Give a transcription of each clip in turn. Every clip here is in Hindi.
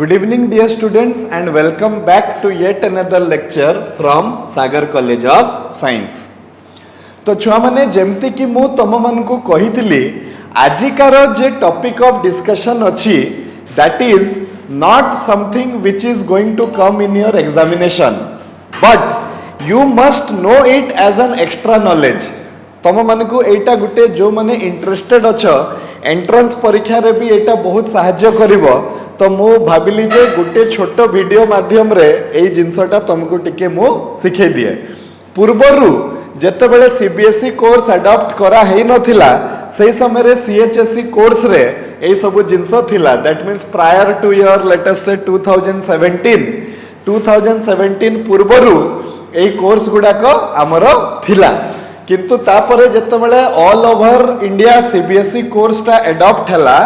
Good evening dear students and welcome back to yet another lecture from Sagar College of Science. तो छुआ माने जेमती कि मु तम मन को कही थिली आजिकार जे टॉपिक ऑफ डिस्कशन अछि that is not something which is going to come in your examination but you must know it as an extra knowledge. तम मन को एटा गुटे जो माने इंटरेस्टेड अछ एंट्रेंस परीक्षा रे भी एटा बहुत सहाय्य करिवो तो मु भाबिली जे गुटे छोट वीडियो माध्यम रे एई जिंसटा तुमको टिके मु सिखे दिए. पूर्वरु जेते बेले सीबीएसई कोर्स अडॉप्ट करा हेई नथिला सेई समय रे सीएचएसई कोर्स रे एई सब जिंस थिला. That means prior two year let us से 2017 पूर्वरु एई कोर्स गुडा को हमरो थिला. किंतु तापरे जेते बेले all over India CBSE course टा अडॉप्ट हला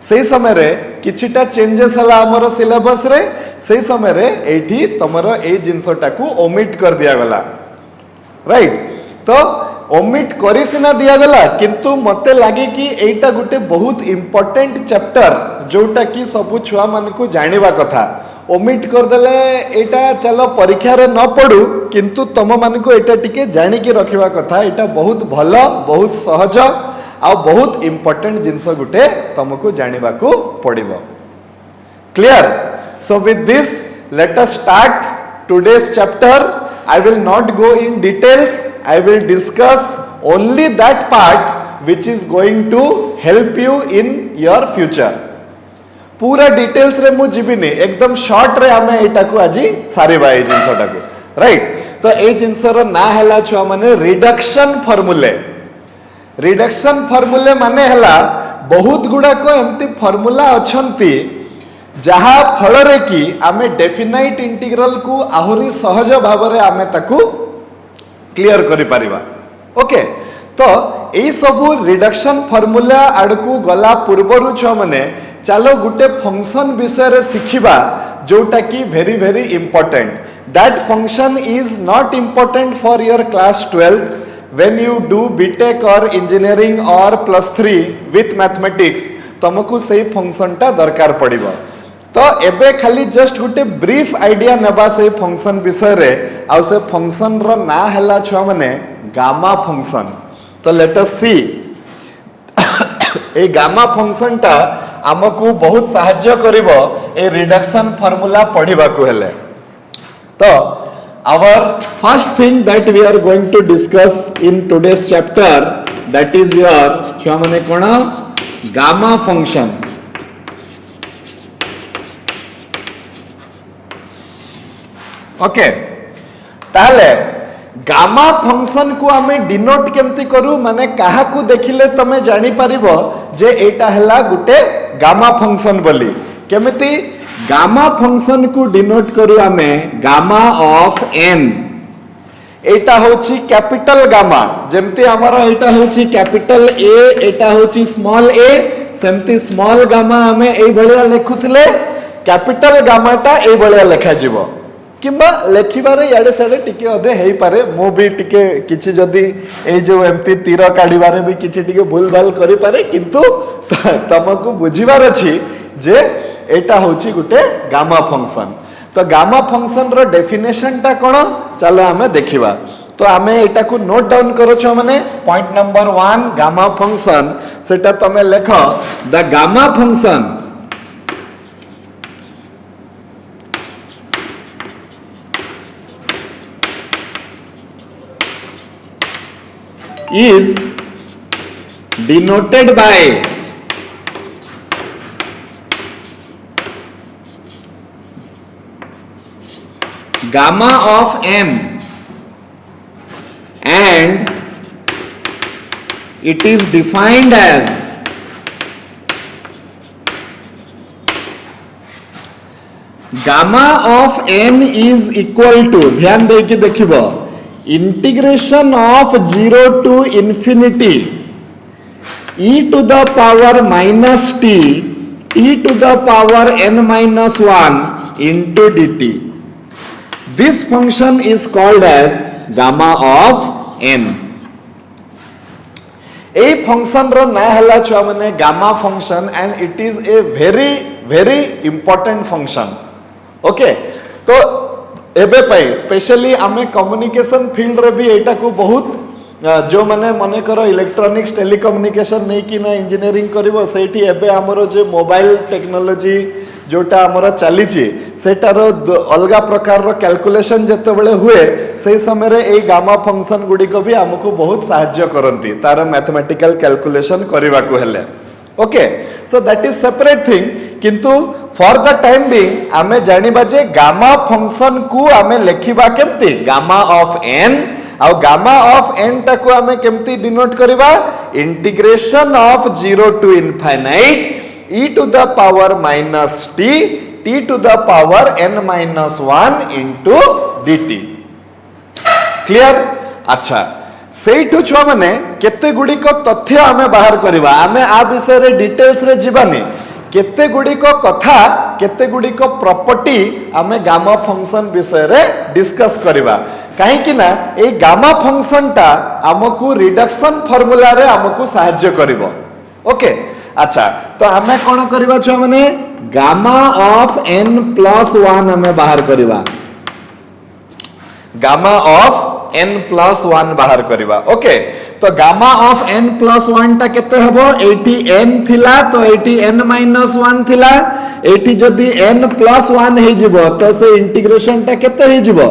सेई समय रे किछिटा चेंजेस हला हमरो सिलेबस रे. सेई समय रे एठी तमरो एई जिंसटा को ओमिट कर दिया गला. राइट. तो ओमिट करी सिना दिया गला किंतु मते लागे कि एटा गुटे बहुत इंपोर्टेंट चैप्टर जोटा कि सब छुआ मन को जानिबा कथा. ओमिट कर देले एटा चलो परीक्षा रे न पडू किंतु तम मन को एटा टिके जानि के रखिबा कथा. एटा बहुत भलो बहुत सहज आ बहुत इंपोर्टेंट जिंस गुटे तुमको जानिबा को पड़िबो. Clear. So with this let us start today's chapter. I will not go in details. I will discuss only that part which is going to help you in your future. पूरा डिटेल्स रे मु जीविनी एकदम शॉर्ट रे हमें एटा को आजी सारीबा ए जिंसटा को. राइट. तो ए जिंसर ना हला छुआ माने रिडक्शन फार्मूले. रिडक्शन फार्मूले माने हला बहुत गुडा को एम्ति फार्मूला अछंती जहा फल रे कि आमे डेफिनाइट इंटीग्रल को आहुरी सहज भाव रे आमे ताकू क्लियर करि परिबा. ओके. तो एई सब रिडक्शन फार्मूला आडकू गला पूर्वरु छ माने चलो गुटे फंक्शन विषय रे सिखिबा जोटा कि very very important. That function is not important for your class 12th when you do BTech और इंजीनियरिंग और +3 विथ मैथमेटिक्स तुमको सेई फंक्शन टा दरकार पड़िबो. तो एबे खाली जस्ट गुटे ब्रीफ आइडिया नेबा से फंक्शन विषय रे आ से फंक्शन रो ना हला छुआ माने गामा फंक्शन. तो लेट अस सी ए गामा फंक्शन टा हमकु बहुत सहाय्य करिवो ए रिडक्शन फार्मूला पढिबा को हेले. तो our first thing that we are going to discuss in today's chapter that is your छुआ माने कोन गामा फंक्शन. ओके. ताले गामा फंक्शन को हमें डिनोट केमती करू माने काहा को देखिले तमे जानि परिबो जे एटा हला गुटे गामा फंक्शन बोली. केमती गामा फंक्शन को डिनोट करू हमें गामा ऑफ n. एटा होची कैपिटल गामा जेमती हमारा एटा होची कैपिटल A एटा होची स्मॉल a सेमती स्मॉल गामा हमें एई भलिया लेखुथले कैपिटल गामा टा एई भलिया लेखा जिवो किंबा लेखिबारे याडे साडे टिके अधे हेई पारे. मो भी टिके किछि जदी ए जो एमती तीर काढिबारे भी किछि टिके भूल भाल करि पारे किंतु तमको बुझिबार अछि जे एटा होची गुटे गामा फंक्शन. तो गामा फंक्शन रो डेफिनेशन टा कोन चलो हमें देखिबा. तो हमें एटा को नोट डाउन करो छ माने पॉइंट नंबर 1 गामा फंक्शन सेटा तमे लेखो the gamma function is denoted by gamma of n and it is defined as gamma of n is equal to ध्यान दे के देखिबो integration of 0 to infinity e to the power minus t to the power n minus 1 into dt. This function is called as gamma of n. एई फंक्शन रो ना हला छुआ माने gamma function and it is a very very important function. Okay तो एबे पाई स्पेशली आमे कम्युनिकेशन फील्ड रे भी एटा को बहुत जो माने मने करो इलेक्ट्रॉनिक्स टेलीकम्युनिकेशन नहीं कि ना इंजीनियरिंग करिवो सेठी एबे हमरो जो मोबाइल टेक्नोलॉजी जोटा हमरो चली छि सेटार अलगा प्रकार रो कैलकुलेशन जते बेले हुए से समय रे ए गामा फंक्शन गुडी को भी हमको बहुत सहायता करंती तार मैथमेटिकल कैलकुलेशन करबा को हेले। Okay so that is separate thing किंतु फॉर द टाइम बीइंग आमे जानिबा जे गामा फंक्शन को आमे लेखिबा केमती गामा ऑफ n आउ गामा ऑफ n टाको आमे केमती डिनोट करबा integration of 0 to infinite e to the power minus t to the power n minus 1 into dt। Clear? अच्छा सेठु छुआ माने केते गुडी को तथ्य आमे बाहर करबा आमे आ विषय रे डिटेल्स रे जीवानी केते गुडी को कथा केते गुडी को प्रॉपर्टी आमे गामा फंक्शन विषय रे डिस्कस करबा काहे कि ना ए गामा फंक्शन टा हमकु रिडक्शन फार्मूला रे हमकु सहायता करिवो। ओके अच्छा तो आमे कोन करबा छुआ माने गामा ऑफ n प्लस 1 हमें बाहर करबा गामा ऑफ n प्लस 1 बाहर करबा। ओके तो गामा ऑफ n प्लस 1 टा केते हबो एटी n थिला तो एटी n माइनस 1 थिला एटी जदी n प्लस 1 हे जिवो तो से इंटीग्रेशन टा केते हे जिवो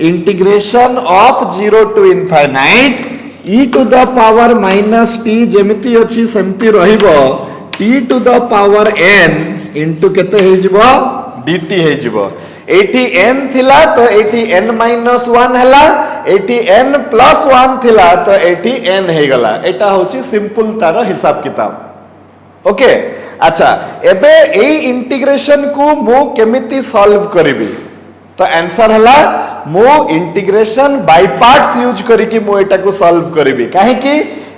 integration of 0 to infinite e to the power minus t जेमिति अछि सेमति रहिबो t to the power n into केते हे जिवो dt हे जिवो एटी n थिला तो एटी n माइनस 1 हला एटी n प्लस 1 थिला तो एटी n हे गला एटा होची सिंपल तार हिसाब किताब। ओके अच्छा एबे ए इंटीग्रेशन को मु केमिति सॉल्व करिवि तो आंसर हला मु इंटीग्रेशन बाय पार्ट्स यूज करी कि मु एटा को सॉल्व करिवि काहे कि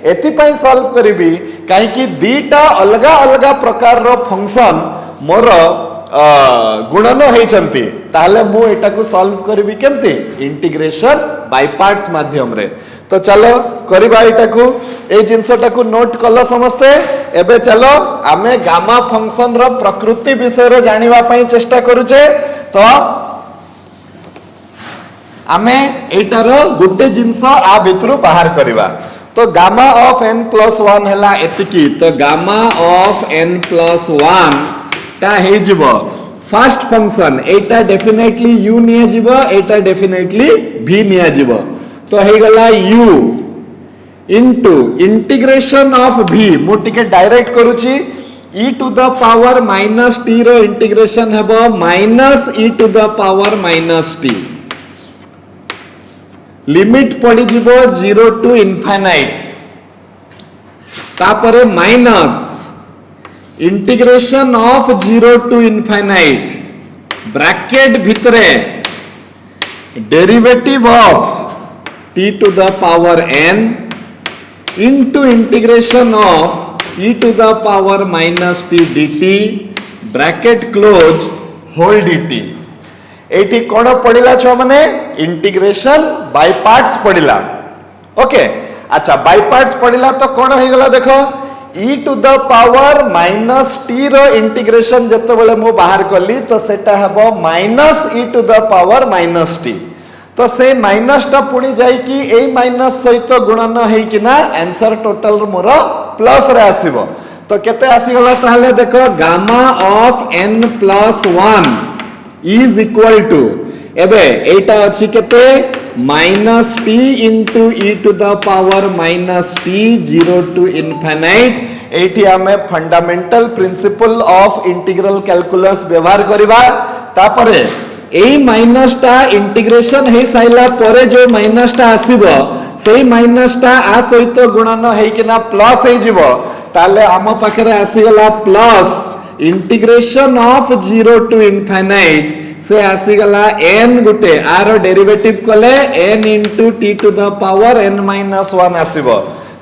एति पई सॉल्व करिवि काहे कि दीटा अलगा अलगा प्रकार रो फंक्शन मोर गुणन होइचंती ताले मु एटा को सॉल्व करिवि केमती इंटीग्रेशन बाय पार्ट्स माध्यम रे। तो चलो करिबा एटा को ए जिंसटा को नोट कलो समस्ते एबे चलो आमे गामा फंक्शन रो प्रकृति विषय रे जानिबा पई चेष्टा करूचे तो आमे एटार गुटे जिंस आ भितरु बाहर करिबा तो गामा ऑफ n प्लस 1 हला एतिकी तो गामा ऑफ n प्लस 1 ता हे जिवो फर्स्ट फंक्शन एटा डेफिनेटली u निया जिवो एटा डेफिनेटली v निया जिवो तो हे गला u into integration of v मो टिके डायरेक्ट करूची e to the power minus t रो इंटीग्रेशन हेबो minus e to the power minus t limit पड़ी जिवो 0 टू इनफाइनाइट तापरे minus integration of 0 to infinite bracket भितरे derivative of t to the power n into integration of e to the power minus t dt bracket close whole dt एटी कोन पडिला छ माने इंटीग्रेशन बाय पार्ट्स पडिला। ओके अच्छा बाय पार्ट्स पडिला तो कोन हो गला देखो e to the power minus t रो इंटीग्रेशन जते बेले मो बाहर करली तो सेटा हबो minus e to the power minus t तो से माइनस टा पुणी जाई कि ए माइनस सहित गुणन हेई कि ना आंसर टोटल मोर प्लस रे आसीबो तो केते आसी गला ताहले देखो gamma of n plus 1 is equal to एबे एटा अछि केते minus t into e to the power minus t 0 to infinite एठी हमें fundamental principle of integral calculus व्यवहार करिबा तापरे ए माइनस टा इंटीग्रेशन हे साइला परे जो माइनस टा आसीबो सेही माइनस टा आ सहित गुणन हे कि ना प्लस हे जिवो ताले हम पाखरे आसी गला plus integration of 0 to infinite से आसी गला n गुटे आरो डेरिवेटिव कले n into t to the power n minus 1 आसीबो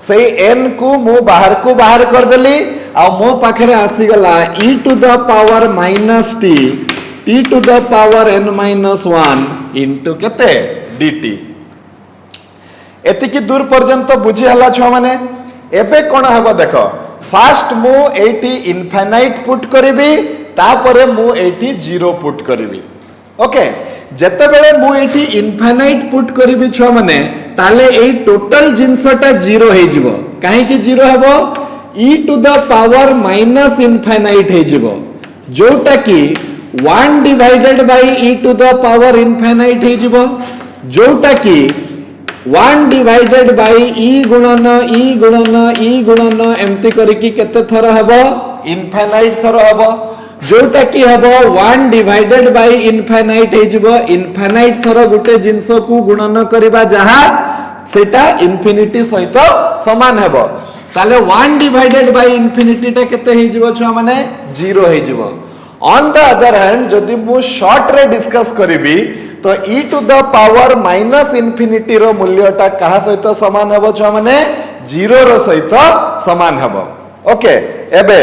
से n को मु बाहर कर देली आ मो पाखरे आसी गला e to the power minus t t to the power n minus 1 into केते dt एति की दूर पर्यंत बुझी हला छ माने एबे कौन हम देख फास्ट मु एटी इनफाइनाइट पुट करी तापरे मु एटी जीरो पुट करी ओके जेतेबेले मु एटी इनफाइनाइट पुट करी छुआ माने ताले एई टोटल जिंसटा जीरो हे जिवो काहे कि जीरो हेबो e to the power minus infinite हे जिवो जोटा कि 1 divided by e to the power infinite हे जिवो जोटा कि 1 डिवाइडेड बाय e गुणन एमती करिकी केते थर हबो इनफाइनाइट थर हबो जोटा कि हबो 1 डिवाइडेड बाय इनफाइनाइट हे जिवो इनफाइनाइट थर गुटे जिंस को गुणन करिबा जहा सेटा इंफिनिटी सहित समान हेबो ताले 1 डिवाइडेड बाय इंफिनिटी टा केते हे जिवो छुआ माने 0 हे जिवो ऑन द अदर हैंड जदि मु शॉर्ट रे डिस्कस करिबी तो e to the power minus infinity रो मूल्यटा कहा सहित समान हेबो छुआ माने 0 रो सहित समान हेबो ओके एबे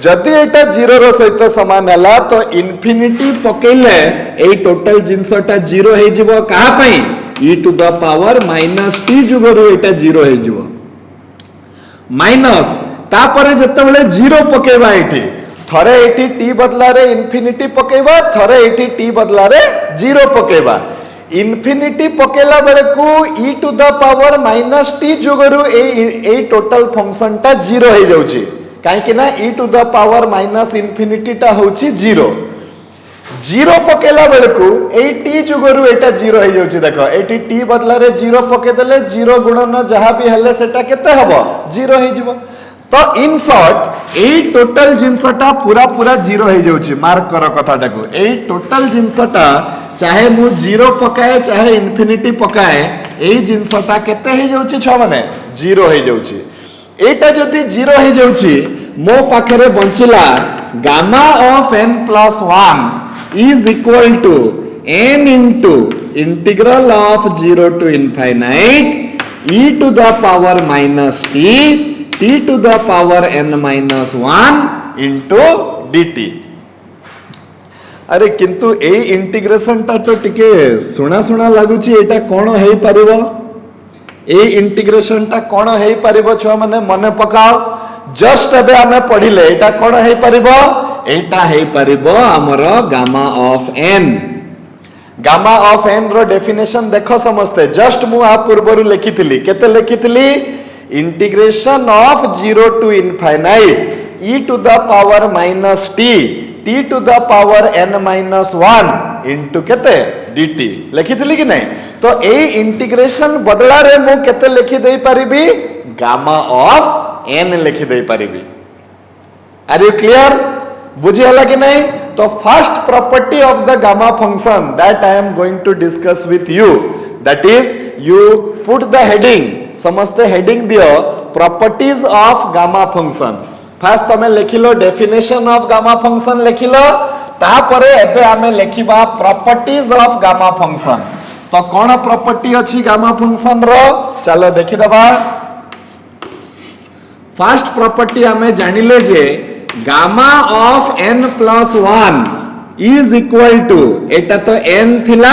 जदि एटा 0 रो सहित समान हला तो इंफिनिटी पकेले ए टोटल जिंसटा 0 हे जिवो कहा पई e to the power minus t जुगरु एटा 0 हे जिवो माइनस तापरे जतबेले 0 पकेबा एठी थरे एठी t बदला रे इंफिनिटी पकेबा थरे एठी t बदला रे 0 पकेबा इंफिनिटी पकेला बेले को e to the power minus t जुगरु ए टोटल फंक्शन टा 0 हे जाउची काहे कि ना e to the power minus infinity टा होची 0 पकेला बेले को ए t जुगरु एटा 0 हे जाउची देखो एटी t बदला रे 0 पके देले 0 गुणन जहा भी हले सेटा केते हबो 0 हे जिवो तो इन शॉर्ट ए टोटल जिंसटा पूरा 0 हे जाउची मार्क करो कथाटा को ए टोटल जिंसटा चाहे मु 0 पकाए चाहे इंफिनिटी पकाए ए जिंसटा केते हे जाउची छ माने 0 हे जाउची एटा जदि 0 हे जाउची मो पाखरे बंचिला gamma of n plus 1 is equal to n into integral of 0 to infinite e to the power minus t to the power n minus 1 into dt अरे किंतु ए इंटीग्रेशन टा तो टिके सुना सुना लागुची एटा कोन हेई परिबो ए इंटीग्रेशन टा कोन हेई परिबो छुआ माने मने पकाओ जस्ट अबे हमें पढ़िले एटा कोन हेई परिबो एटा हेई परिबो हमरो गामा ऑफ n रो डेफिनेशन देखो समझते जस्ट मु आ पूर्वरु लिखितली केते लिखितली integration of 0 to infinite e to the power minus t to the power n minus 1 into केते dt लिखितली कि नहीं तो ए इंटीग्रेशन बदला रे मु केते लिखि देई परिबी गामा ऑफ n लिखि देई परिबी आर यू क्लियर बुझी हला कि नहीं तो first property of the gamma function that I am going to discuss with you that is you put the heading समझते हेडिंग दियो properties of gamma function first तमे लिखिलो डेफिनेशन ऑफ गामा फंक्शन लिखिलो तापरे एबे हमें लिखिबा प्रॉपर्टीज ऑफ गामा फंक्शन तो कोन प्रॉपर्टी अछि गामा फंक्शन रो चलो देखि दबा फर्स्ट प्रॉपर्टी हमें जानिले जे gamma of n plus 1 is equal to एटा तो n थिला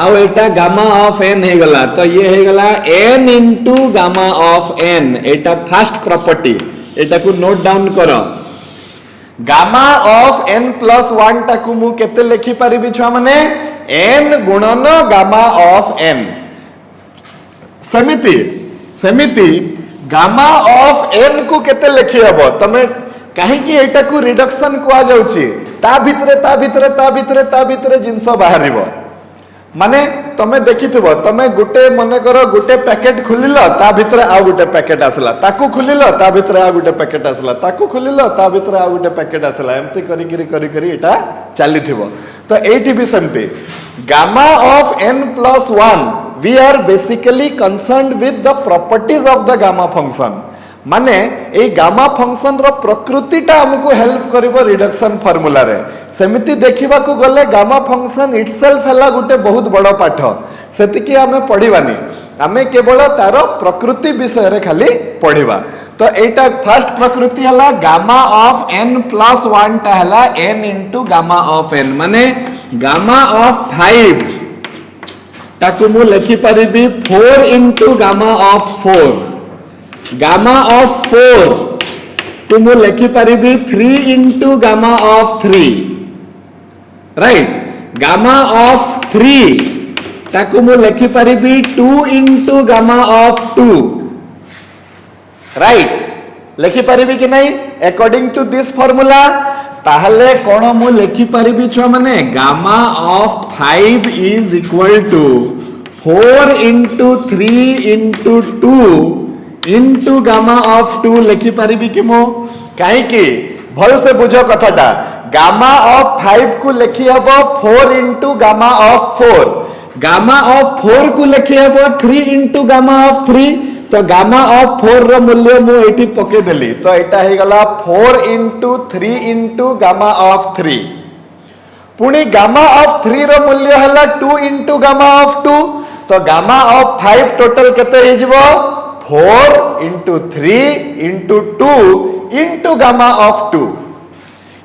आ एटा गामा ऑफ n हे गला तो ये हे गला n into gamma of n Etah first property एटा को नोट डाउन करो गामा ऑफ n प्लस 1 टा को मु केते लिखि परिबि छुआ माने n गुणन गामा ऑफ n समिति गामा ऑफ n को केते लिखि हबो तमे काहे कि एटा को रिडक्शन को आ जाउची ता भितरे जिंस बाहरिबो माने तमे देखिथिबो तमे गुटे मने करो गुटे पैकेट खुलिलो ता भितरे आ गुटे पैकेट आसला ताकू खुलिलो ता भितरे आ गुटे पैकेट आसला ताकू खुलिलो ता भितरे आ गुटे पैकेट आसला एम्ति करी एटा चलीथिबो तो एठी भी सेमती gamma of n plus 1 we are basically concerned with the properties of the gamma function माने ए गामा फंक्शन रो प्रकृति टा हमको हेल्प करिवो रिडक्शन फार्मूला रे सेमिति देखिबा को गले गामा फंक्शन इटसेल्फ हला गुटे बहुत बड़ पाठ सेति कि हमें पढिबानी हमें केवल तार प्रकृति विषय रे खाली पढिबा तो एटा फर्स्ट प्रकृति हला गामा ऑफ n plus 1 टा हला n into gamma of n माने गामा ऑफ 5 ताकू मु लिखि परिबी 4 into gamma of 4 gamma of 4 तो मु लिखि परिबी 3 into gamma of 3 right gamma of 3 ताकु मु लिखि परिबी 2 into गामा ऑफ 2 राइट लिखि परिबी कि नहीं अकॉर्डिंग टू दिस फॉर्मूला ताहले कोन मु लिखि परिबी छ माने gamma of 5 is equal to 4 into 3 into 2 into gamma of 2 लिखि परिबी कि मु काहे कि भल से बुझो कथाटा गामा ऑफ 5 को लिखि हबो 4 into gamma of 4 gamma of 4 को लिखि हबो 3 into गामा ऑफ 3 तो गामा ऑफ 4 रो मूल्य मु एठी पके देली तो एटा हे गला 4 into 3 into गामा ऑफ 3 पुनी गामा ऑफ 3 रो मूल्य हला 2 into गामा ऑफ 2 तो गामा ऑफ 5 टोटल केते हे जिवो 4 into 3 into 2 into gamma of 2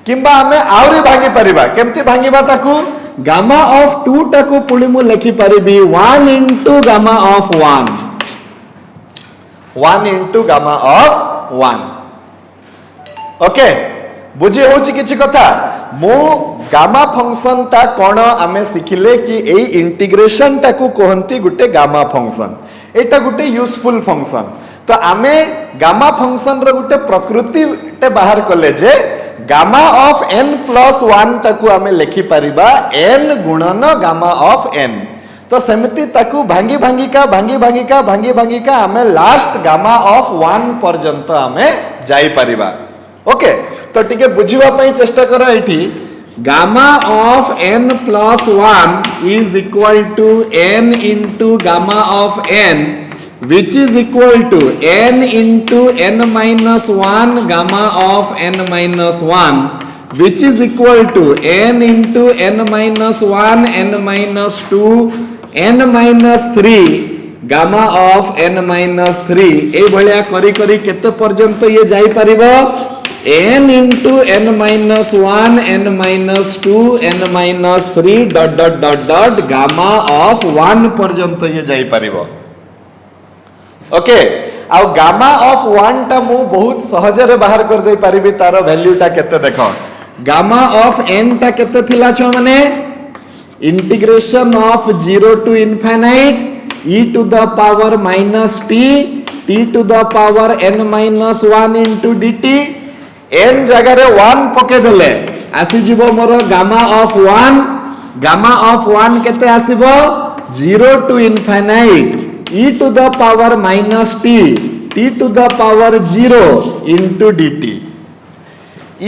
किंबा हमें आउरी भांगी परिबा केमती भांगीबा ताकू गामा ऑफ 2 टाकू पुणी मु लिखि परिबी 1 into gamma of 1 into gamma of 1 okay बुझी होची किछि कथा मु गामा फंक्शन ता कोन आमे सिखिले कि एई इंटीग्रेशन टाकू कहंती गुटे गामा फंक्शन एटा गुटे यूजफुल फंक्शन तो आमे गामा फंक्शन रो गुटे प्रकृति टे बाहर कले जे गामा ऑफ n plus 1 ताकू आमे लिखि परिबा n गुणन गामा ऑफ n तो सेमती ताकू भांगी भांगिका आमे लास्ट गामा ऑफ 1 पर्यंत आमे जाई परिबा ओके तो टिके बुझिबा पई चेष्टा करो एठी gamma of n plus 1 is equal to n into gamma of n which is equal to n into n minus 1 gamma of n minus 1 which is equal to n into n minus 1 n minus 2 n minus 3 gamma of n minus 3 ए भलिया करी करी केते पर्यंत ये जाई परिबो n into n minus 1 n minus 2 n minus 3 dot dot dot dot gamma of 1 पर्यंत ये जाई परिबो ओके आ गामा ऑफ 1 टा मु बहुत सहज रे बाहर कर दे परिबी तारो वैल्यू टा केते देखो गामा ऑफ n टा केते थिला छ माने integration of 0 to infinite e to the power minus t t to the power n minus 1 into dt n जगह रे 1 पके देले आसी जीवो मोर गामा ऑफ 1 केते आसीबो 0 to infinite e to the power minus t to the power 0 into dt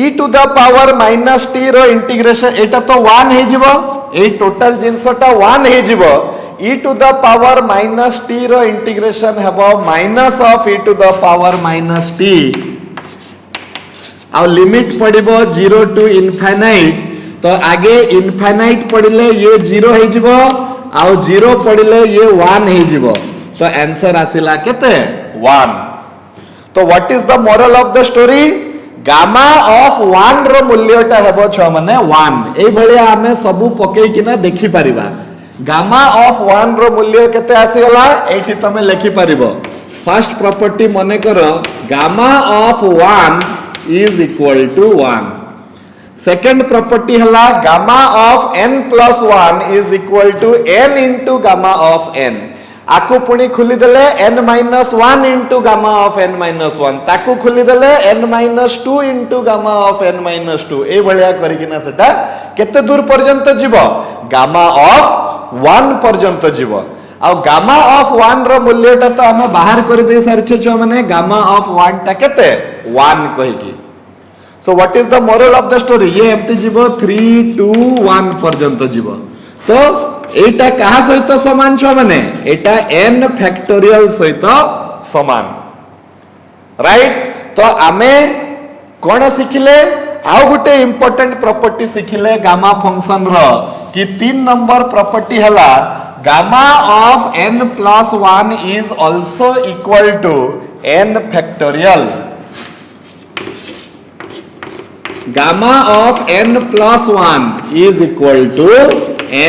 e to the power minus t रो इंटीग्रेशन एटा तो 1 हे जीवो ए टोटल जिंसटा 1 हे जीवो e to the power minus t रो इंटीग्रेशन हेबो minus of e to the power minus t आ लिमिट पड़िबो 0 to infinite तो आगे इनफाइनाइट पड़िले ये 0 हे जीवो आ 0 पड़िले ये 1 हे जीवो तो आंसर आसिला केते 1 तो what is the moral of the story gamma of 1 रो मूल्यटा हेबो छ माने 1 एई भलिया हमें सब पकेई किना देखि परिबा गामा ऑफ 1 रो मूल्य केते आसीगला एठी तमे लिखि परिबो फर्स्ट प्रॉपर्टी मने करो gamma of 1 is equal to 1 second property हला gamma of n plus 1 is equal to n into gamma of n आकु पुणी खुली देले n minus 1 into gamma of n minus 1 ताकु खुली देले n minus 2 into gamma of n minus 2 ए भलिया करि किना सेटा केते दूर पर्यंत जीवो गामा ऑफ 1 पर्यंत जीवो आ गामा ऑफ 1 रो मूल्यटा तो हम बाहर कर दे सारछे छ माने गामा ऑफ 1 टा केते 1 कहि की so what is the moral of the story ये एमती जीवो 3 2 1 पर्यंत जीवो तो एटा कहा सहित समान छ माने एटा n फैक्टोरियल सहित समान राइट तो आमे कोन सिखिले आउ गुटे इंपोर्टेंट प्रॉपर्टी सिखिले गामा फंक्शन रो कि 3 नंबर प्रॉपर्टी हला gamma of n plus 1 is also equal to n factorial gamma of n plus 1 is equal to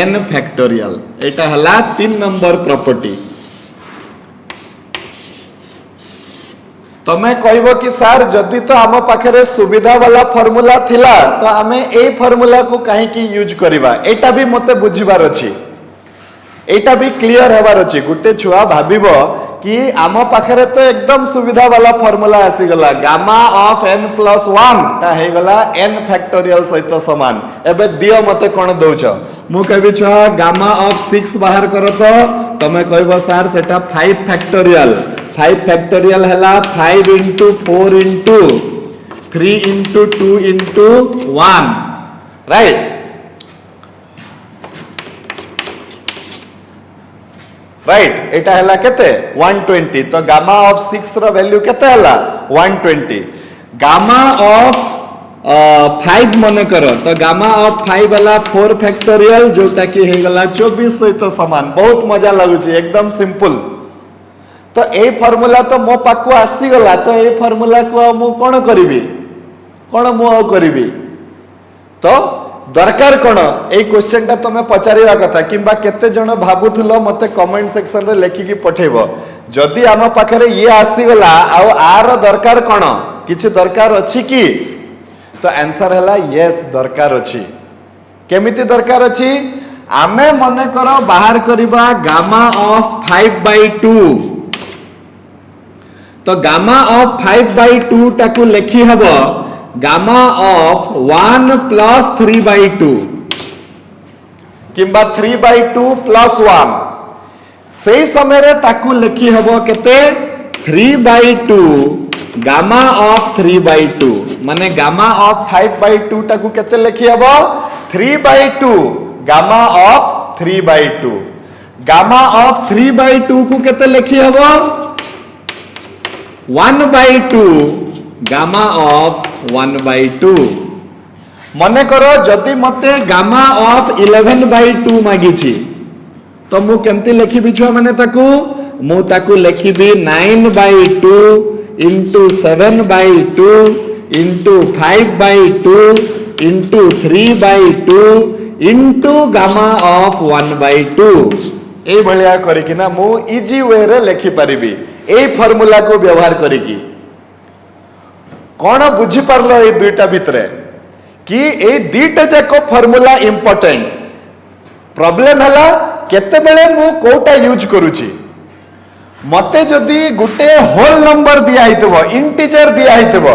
n factorial एटा हला 3 नंबर प्रॉपर्टी तमे कहबो कि सर जदि तो आम पाखे सुविधा वाला फॉर्मूला थिला तो आमे ए फॉर्मूला को काहे की यूज करबा एटा भी मते बुझिबार अछि एटा भी क्लियर हेबार अछि गुटे छुआ भाबिबो कि आम पाखे तो एकदम सुविधा वाला फॉर्मूला आसी गला गामा ऑफ n प्लस 1 ता हे गला n फैक्टोरियल सहित समान एबे दियो मते कोन दउछ मु कहबी छुआ गामा ऑफ 6 बाहर करो तो तमे कहबो सर सेटा 5 फैक्टोरियल 5 फैक्टोरियल हला 5 into 4 into 3 into 2 into 1 right right एटा हला केते 120 तो गामा ऑफ 6 रो वैल्यू केते हला 120 गामा ऑफ 5 मन करो तो गामा ऑफ 5 हला 4 फैक्टोरियल जोटा कि हे गला 24 सहित समान बहुत मजा लागुची एकदम सिंपल तो ए फॉर्मूला तो मो पाकु आसी गला तो ए फॉर्मूला को मु कोन करिवि कोन मु आ करिवि तो दरकार कोन ए क्वेश्चन ता तमे पचारिवा कथा किबा केते जण भाबुथलो मते कमेंट सेक्शन रे लेखि की पठेबो जदी आमा पाखरे ये आसी गला आ आर दरकार कोन किछि दरकार अछि की तो आंसर हला यस दरकार अछि केमिति दरकार अछि आमे मने करो बाहर करिबा गामा ऑफ 5/2 तो गामा ऑफ 5/2 टाकू लेखि हबो गामा ऑफ 1 प्लस 3/2 किंबा 3/2 प्लस 1 सेही समय रे ताकू लेखि हबो केते 3/2 गामा ऑफ 3/2 माने गामा ऑफ 5/2 टाकू केते लेखि हबो 3/2 गामा ऑफ 3/2 गामा ऑफ 3/2 को केते लेखि हबो 1/2 गामा ऑफ 1/2 मने करो जदि मते गामा ऑफ 11/2 मागी छी तो मु केमती लेखिबि छुआ माने ताकू मु ताकू लेखिबि 9/2 into 7/2 into 5/2 into 3/2 into gamma of 1/2 ए भलिया करिकि ना मु इजी वे रे लेखि परिबि ए फार्मूला को व्यवहार करिकि कौन बुझी पारलो ए दुईटा भितरे कि ए दुईटा जाको फार्मूला इंपोर्टेंट प्रॉब्लम हला केते बेले मु कोटा यूज करूची मते जदी गुटे होल नंबर दिया हितबो इंटीजर दिया हितबो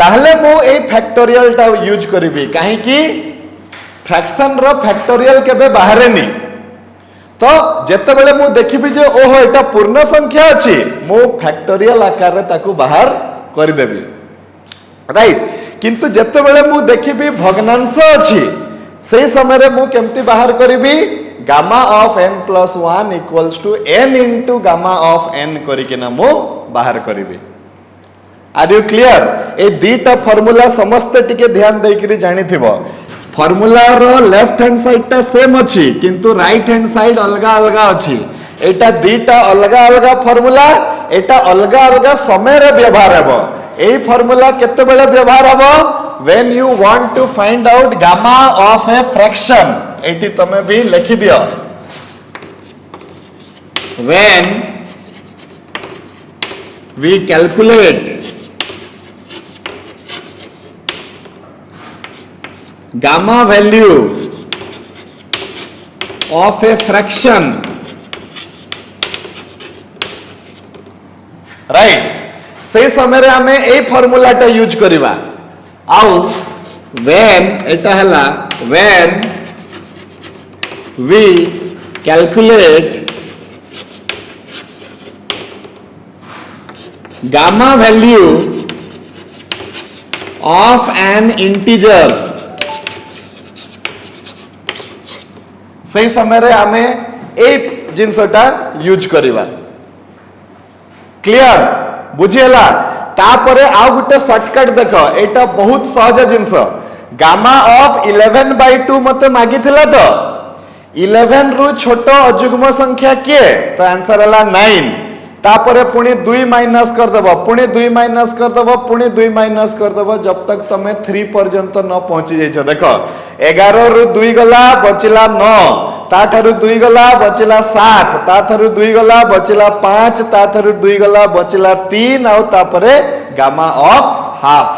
ताहले मु ए फैक्टोरियल टा यूज करिबि काहे कि फ्रैक्शन रो फैक्टोरियल केबे बाहरे नी तो जेते बेले मु देखिबि जे ओहो एटा पूर्ण संख्या अछि मु फैक्टोरियल आकार रे ताकू बाहर करि देबी राइट किंतु जेते बेले मु देखिबि भग्नांश अछि सेही समय रे मु केमती बाहर करिबि gamma of n plus 1 equals to n into gamma of n करिकिना मु बाहर करिबि आर यू क्लियर ए दीटा फार्मूला समस्त टिके ध्यान देकरी जानि थिबो फार्मूला रो लेफ्ट हैंड साइड टा सेम अछि किंतु राइट हैंड साइड अलगा अलगा अछि एटा दीटा अलगा अलगा फार्मूला एटा अलगा अलगा समय रे व्यवहार हेबो ए फार्मूला केते बेले व्यवहार हेबो when you want to find out gamma of a fraction eighty तमे भी लिखि दियो when we calculate gamma value of a fraction right से समय रे हमें ए फार्मूला टा यूज करिबा आउ when एटा हला when we calculate gamma value of an integer सही समय रे हमें ए जिनसटा यूज करिबा क्लियर बुझियला तापरे आ गुटे शॉर्टकट देखो एटा बहुत सहज जिंस गामा ऑफ 11/2 मते मागिथिला तो 11 रु छोटो अजुग्म संख्या के तो आंसर हला 9 तापरे पुणी 2 माइनस कर देबो पुणी 2 माइनस कर देबो पुणी 2 माइनस कर देबो जब तक तमे 3 पर्यंत न पहुंची जाइछो देखो 11 रु 2 गला बचिला 9 ता ठारू 2 गला बचिला 7 ता ठारू 2 गला बचिला 5 ता ठारू 2 गला बचिला 3 आउ तापरे गामा ऑफ हाफ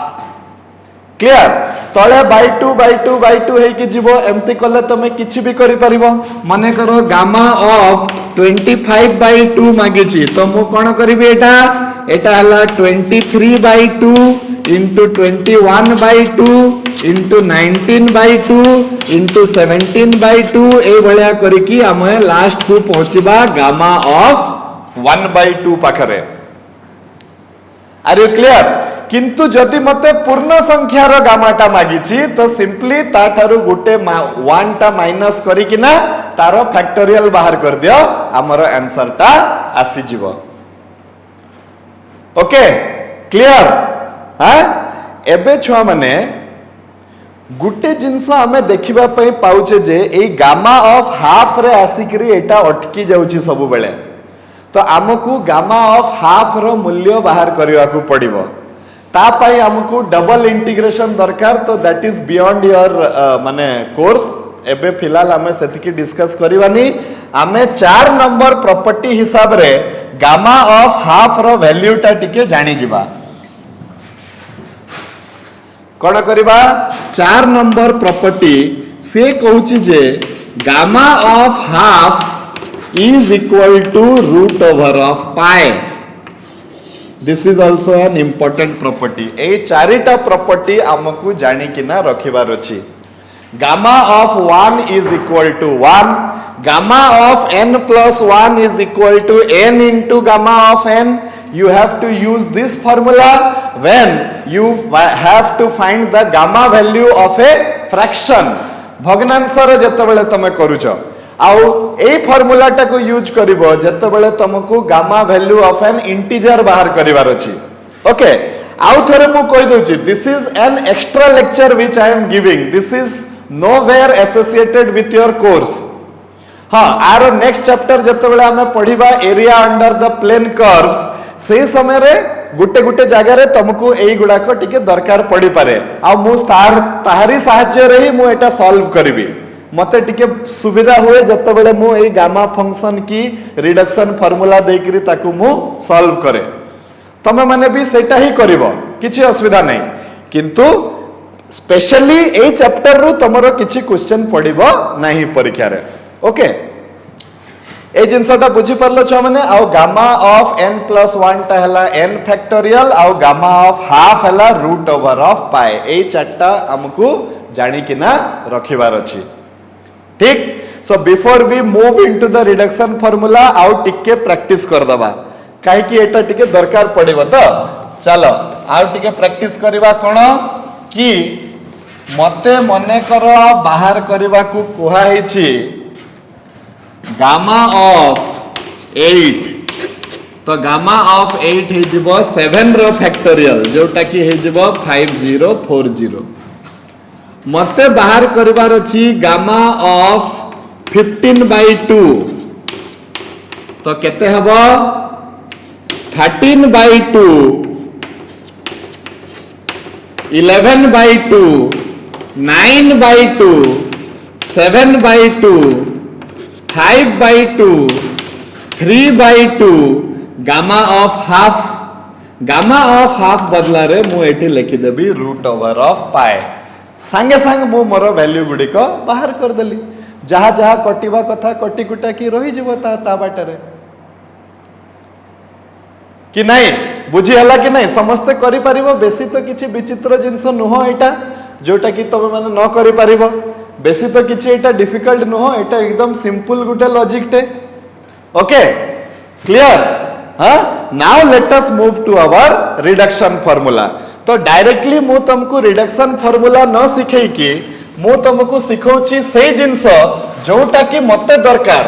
क्लियर तले बाय टू है कि जीवो एमती कले तमे किछि भी करि परिबो माने करो गामा ऑफ 25/2 मागिछि तो मु कोन करबी एटा हला 23/2 into 21/2 into 19/2 into 17/2 ए भलिया करी कि हमें लास्ट को पहुंचबा गामा ऑफ 1/2 पाखरे आर यू क्लियर किंतु जदि मते पूर्ण संख्यार गामाटा मागिछि तो सिंपली ता ठारू गुटे 1 टा माइनस करी कि ना तारो फैक्टोरियल बाहर कर दियो हमरो आंसर टा आसी जीवो ओके क्लियर हाँ एबे छुआ माने गुटे जिनस आमे देखिबा पई पाउचे जे ए गामा ऑफ हाफ रे आसिकरी एटा अटकी जाउची सब बेले तो आमको गामा ऑफ हाफ रो मूल्य बाहर करबा को पड़िबो ता पाई हमको डबल इंटीग्रेशन दरकार तो दैट इज बियॉन्ड योर माने कोर्स एबे फिलहाल हमें सेतिकी डिस्कस करिवानी आमे 4 नंबर प्रॉपर्टी हिसाब रे gamma of half rho value टा टिके जानि जिबा कोन करिबा 4 नंबर प्रॉपर्टी से कहूची जे gamma of half is equal to root over of pi this is also an important property ए चारिटा प्रॉपर्टी आमको जानी कि ना रखिबार अछि gamma of 1 is equal to 1 gamma of n plus 1 is equal to n into gamma of n you have to use this formula when you have to find the gamma value of a fraction भग्नांशर जेतेबेले तमे करूछो आउ ए फॉर्मूला टा को यूज करिवो जेतेबेले तुमको gamma value of an integer बाहर करिवार अछि ओके आउ थरे मु कहि दोछि this is an extra lecture which I am giving this is nowhere associated with your course हां आरो नेक्स्ट चैप्टर जेतेबेले हमें पढिबा area under the plane curves से समय रे गुटे गुटे जगह रे तुमको एई गुडा को टिके दरकार पड़ी पारे आ मु ताहारी सहायता रे ही मु एटा सॉल्व करबी मते टिके सुविधा हुए जतबेले मु एई गामा फंक्शन की रिडक्शन फार्मूला देकरी ताकू मु सॉल्व करे तमे माने भी सेटा ही करिवो किछि असुविधा नै किंतु स्पेशली एई चैप्टर रु तमरो किछि क्वेश्चन पडिबो नाही परीक्षा रे ओके ए जिनसटा बुझी परलो छ माने आउ गामा ऑफ n plus 1 टा हला n फैक्टोरियल आउ गामा ऑफ हाफ हला रूट ओवर ऑफ पाई ए चारटा हमकु जानि कि ना रखिबार अछि ठीक so before we move into the reduction formula आउ टिके प्रैक्टिस कर दबा काहे कि एटा टिके दरकार पड़िबो तो चलो आउ टिके प्रैक्टिस करबा कोन कि मते मने करो बाहर करबा को कुहा हिची गामा ऑफ 8 तो गामा ऑफ 8 हे जिवो 7 रो फैक्टोरियल जोटा कि हे जिवो 5040 मते बाहर करबार अछि गामा ऑफ 15/2 तो केते हबो 13/2 11/2 9/2 7/2 5/2 3/2 गामा ऑफ हाफ बदला रे मु एठी लिखि देबी रूट ओवर ऑफ पाई संगे संग मु मोर वैल्यू गुडी को बाहर कर देली जहा जहा कटिबा कथा कटि कुटा की रही जीवो ता बाटरे कि नहीं बुझी हला कि नहीं समस्त करि परिबो बेसी तो किछि विचित्र जिंस नुह एटा जोटा कि तबे माने न करि परिबो बेसी तो किछि एटा डिफिकल्ट नुह एटा एकदम सिंपल गुटे लॉजिक टे ओके क्लियर हां now let us move to our reduction formula तो डायरेक्टली मु तुमको रिडक्शन फार्मूला न सिखै कि मु तुमको सिखौची से जिंस जोटा कि मते दरकार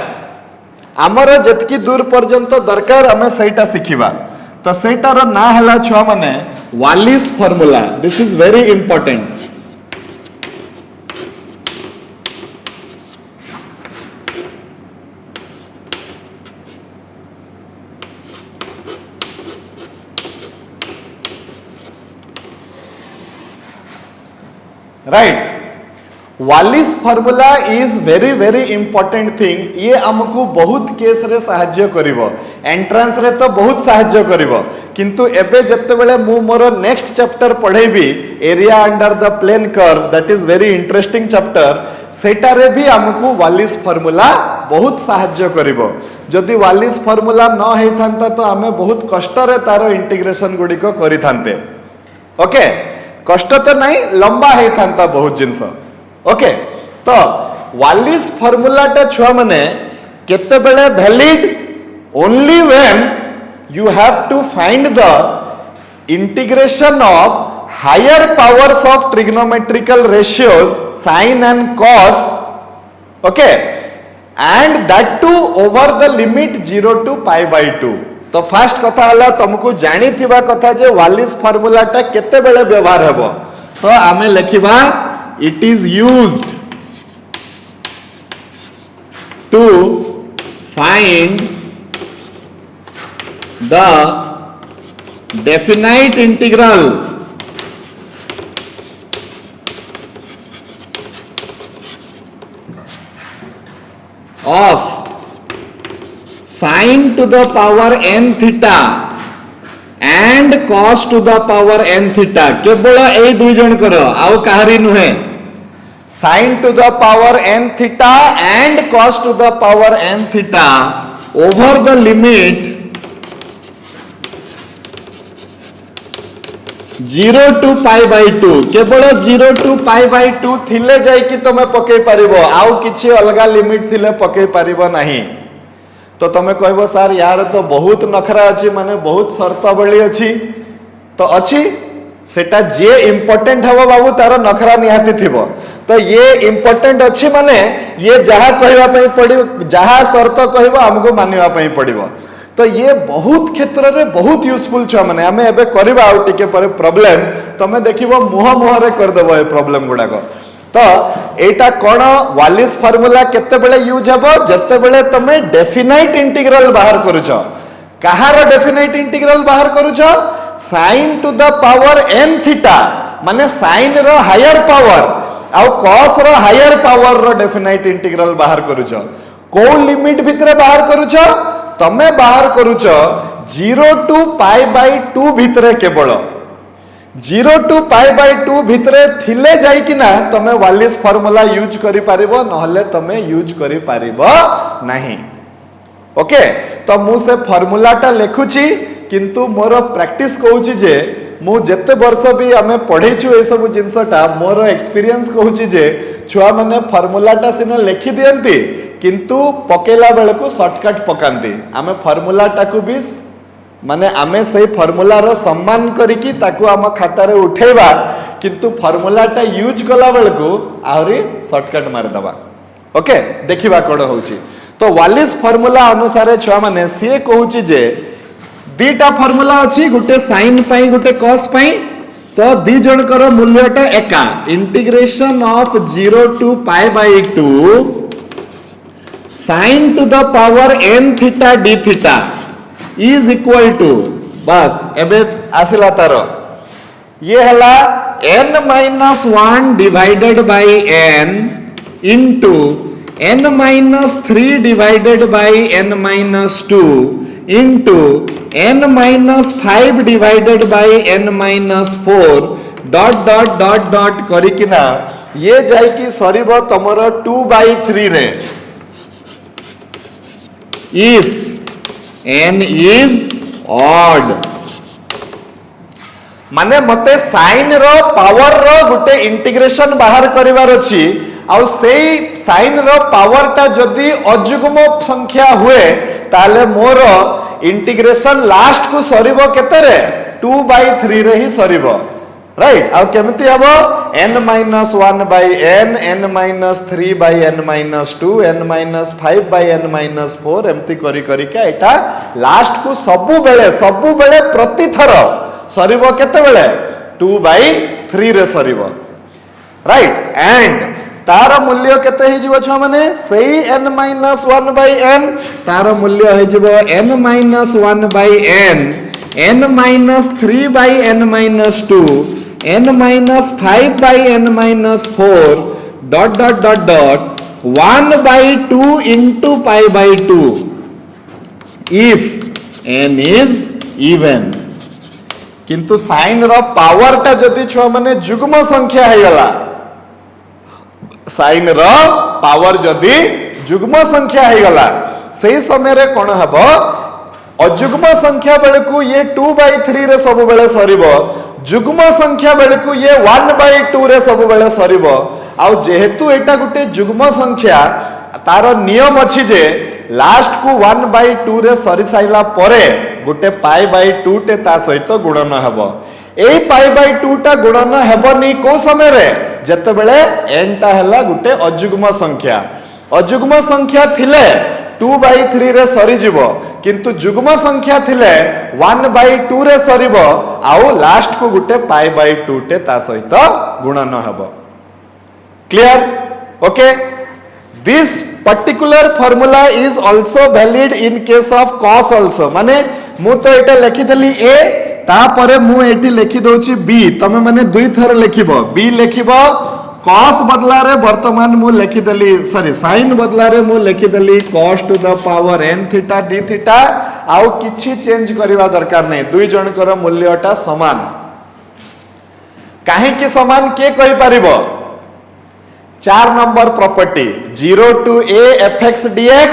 हमर जतकी दूर पर्यंत दरकार हमें सेटा सिखिबा तो सेटार ना हला छुआ माने Wallis formula this is very important right Wallis formula is very very important thing. ये हमको बहुत केस रे साहाय्य करिवो, एंट्रांस रे तो बहुत साहाय्य करिवो, किंतु एबे जत्ते बेले मु मोर नेक्स्ट चैप्टर पढेबी area under the plane curve, that is very interesting chapter. सेटारे भी हमको वालिस फॉर्मूला बहुत साहाय्य करिवो। जदि वालिस फॉर्मूला न हेई थांता तो हमें बहुत कष्ट रे तारो इंटीग्रेशन गुडी को करि थांते। ओके, कष्ट तो नहीं, लंबा हेई थांता बहुत जिंस। ओके, तो वालिस फॉर्मूला टा छुआ माने केते बेले valid only when you have to find the integration of higher powers of trigonometrical ratios sine and cos, okay, and that too over the limit 0 to π/2। तो फर्स्ट कथा हला तुमको जानी थिबा कथा जे वालिस फॉर्मूला टा केते बेले व्यवहार हेबो। तो आमे लिखिबा it is used to find the definite integral of sin to the power n theta and cos to the power n theta। केवल ए दुई जन करो, आउ काहरी नुहे। sin to the power n theta and cos to the power n theta over the limit 0 to π/2। केवल 0 to π/2 थिले जाई कि तमे पके परिबो, आउ किछि अलगा लिमिट थिले पके परिबो नाही। तो तमे कहबो सर यार तो बहुत नखरा अछि, माने बहुत शर्त बळी अछि। तो अछि सेटा जे इंपोर्टेंट हबो बाबू तार नखरा निहाती थिबो। तो ये इंपोर्टेंट अछि माने ये जहा कहबा पई पड़िबो, जहा शर्त कहबो हमको मानिबा पई पड़िबो। तो ये बहुत क्षेत्र रे बहुत यूजफुल छ। माने हमें एबे करबा आउ टिके पर प्रॉब्लम तमे देखिबो मुह मुह रे कर देबो ए प्रॉब्लम गुडा को। तो एटा कोन वालिस फार्मूला केते बेले यूज हबो, जते बेले तमे डेफिनाइट इंटीग्रल बाहर करूछ। कहार डेफिनाइट इंटीग्रल बाहर करूछ? sin to the power n theta, माने sin रो हायर पावर आ cos रो हायर पावर रो डेफिनाइट इंटीग्रल बाहर करूछ। को लिमिट भितरे बाहर करूछ? तमे बाहर करूछ 0 to π/2 भितरे, केवल 0 to π/2 भितरे थिले जाई कि ना तमे वालिस फार्मूला यूज करि पारिबो, नहले तमे यूज करि पारिबो नाही। ओके, तो मु से फार्मूला टा लेखुची, किंतु मोर प्रैक्टिस कहूची जे मु जेते वर्ष भी आमे पढैछु ए सब जिंसटा मोर एक्सपीरियंस कहूची जे छुआ माने फार्मूला टा सिना लेखि दियंती, किंतु पकेला बेले को शॉर्टकट पकांती। आमे फार्मूला टा को भी माने आमे सही फार्मूला रो सम्मान करिकी ताकू आम खाता रे उठेबा, किंतु फार्मूला टा यूज कला बेले को आहुरी शॉर्टकट मार दबा। ओके, देखिबा कोड होउची। तो वालिस फार्मूला अनुसार छुआ माने से कहूची जे दीटा फार्मूला अछि, गुटे साइन पई गुटे कॉस पई। तो दी जण कर मूल्यटा एका, integration of 0 to π/2 sin to the power n theta d theta is equal to, बस एबे आसिला तारो ये हला n-1 divided by n into n-3 divided by n-2 into n-5 divided by n-4 dot dot dot dot करिकिना ये जाई कि सरीबो तमरो 2/3 रे if n is odd। माने मते साइन रो पावर रो गुटे इंटीग्रेशन बाहर करिवार अछि, आउ सेई साइन रो पावर टा जदी अजुग्म संख्या हुए ताले मोर इंटीग्रेशन लास्ट को सरीबो केते रे 2/3 रे ही सरीबो, राइट। आउ केमति हबो n-1/n, n-3/n-2, n-5/n-4 एमति करी करी के एटा लास्ट को सबु बेले प्रति थर सरीबो केते बेले 2/3 रे सरीबो, राइट। एंड तार मूल्य केते हे जिवो छ माने सेही n-1/n, तार मूल्य हे जिवो n-1/n, n-3/n-2, n-5/n-4 dot dot dot dot 1/2 into π/2 if n is even। किंतु साइन रो पावर टा जदि छुआ माने जुग्म संख्या है गला, साइन रो पावर जदि जुग्म संख्या है गला, सही समय रे कोन हबो अजुग्म संख्या बेलकु ये 2/3 रे सब बेले सरीबो, जुग्म संख्या बेलकु ये 1/2 रे सब बेले सरीबो। आउ जेहेतु एटा गुटे जुग्म संख्या तार नियम अछि जे लास्ट को 1/2 रे सरी साइला परे गुटे π/2 टे ता सहित गुणन हबो। एई π/2 टा गुणन हेबनी को समय रे जते बेले n टा हला गुटे अजुग्म संख्या, अजुग्म संख्या थिले 2/3 रे सरी जीवो, किंतु जुग्म संख्या थिले 1/2 रे सरीबो, आउ लास्ट को गुटे π/2 टे ता सहित गुणन हबो। Clear? Okay, this particular formula is also valid in case of cos also. माने मु तो एटा लिखि देली a, तापरे मु एटी लिखि दोची b, तमे माने दुई थर लिखिबो, b लिखिबो cos बदला रे वर्तमान मु लिखि देली, सॉरी sin बदला रे मु लिखि देली cos to the power n theta d theta, आउ किछि चेंज करबा दरकार नै, दुई जनकर मूल्यटा समान। काहे कि समान के कहि परिबो? 4 number property 0 to a fx dx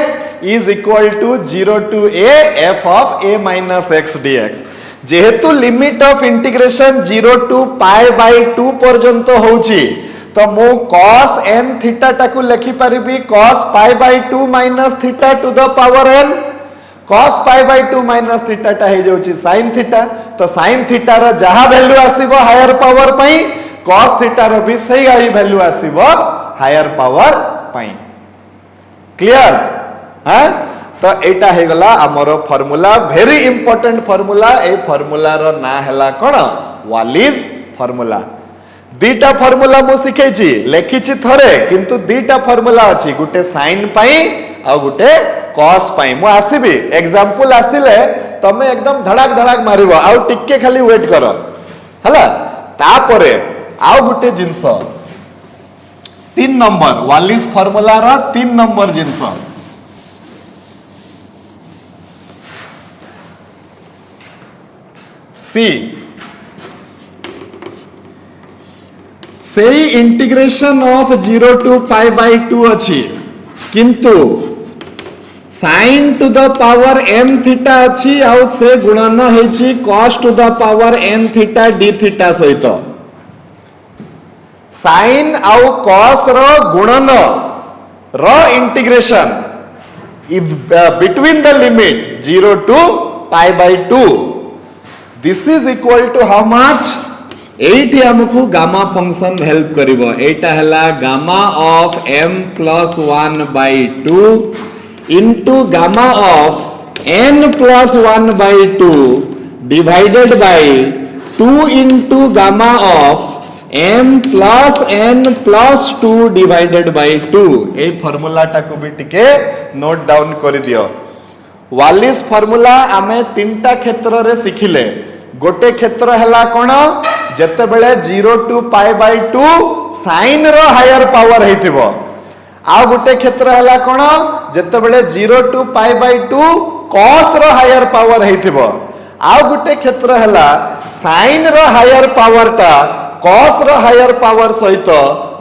is equal to 0 to a f of a minus x dx। जेहेतु लिमिट ऑफ इंटीग्रेशन 0 to π/2 पर्यंत होउची, तो मु cos n थीटा टाकू लिखि परिबी cos π/2 minus theta to the power n, cos π/2 minus theta टा हे जाउची sin थीटा, तो sin थीटा रो जहा वैल्यू आसीबो हायर पावर पई, cos थीटा रो भी सही आई वैल्यू आसीबो हायर पावर पई। क्लियर? हां, तो एटा हे गला हमरो फार्मूला, वेरी इंपोर्टेंट फार्मूला। ए फार्मूला रो ना हला कोन? Wallis formula. दीटा फार्मूला मु सिखैची, लेखिची थरे, किंतु दीटा फार्मूला अछि, गुटे sin पई आ गुटे cos पई। मु आसीबी एग्जांपल आसिले तमे एकदम धड़ाक धड़ाक मारिबो, आ टिके खाली वेट करो हला। तापरे आ गुटे जिंस 3 नंबर वालिस फार्मूला रो 3 नंबर जिंस, सी सेई इंटीग्रेशन ऑफ 0 to π/2 अछि, किंतु sin to the power m theta अछि, आउ से गुणन हेछि cos to the power n theta d theta सहित। sin आउ cos रो गुणन रो integration if between the limit 0 to π/2, this is equal to how much? एठी हमकु गामा फंक्शन हेल्प करिवो। एटा हला gamma of m plus 1/2 into gamma of n plus 1/2 divided by 2 into gamma of m plus n plus 2 divided by 2। A formula टाको भी टिके नोट डाउन कर दियो। वालिस फार्मूला आमे तीनटा क्षेत्र रे सिखिले। गोटे क्षेत्र हला कोन? जते बेले 0 to π/2 sin रो हायर पावर हेतिबो। आ गोटे क्षेत्र हला कोन? जते बेले 0 to π/2 cos रो हायर पावर हेतिबो। आ गोटे क्षेत्र हला sin रो हायर पावर ता cos रो हायर पावर सहित